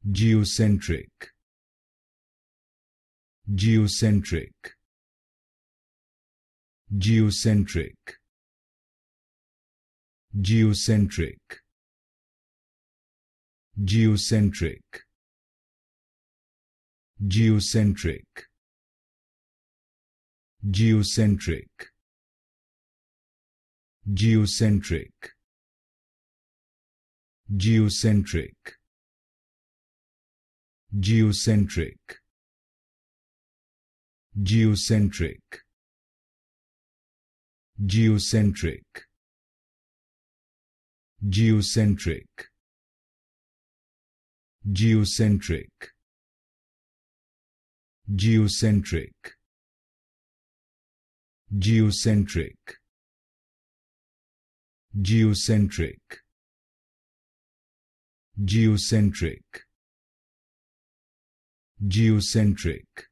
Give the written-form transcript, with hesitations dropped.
Geocentric, Geocentric, Geocentric, Geocentric, Geocentric, Geocentric, Geocentric, Geocentric, Geocentric, Geocentric, Geocentric, Geocentric, Geocentric, Geocentric, Geocentric, Geocentric, Geocentric, Geocentric, Geocentric,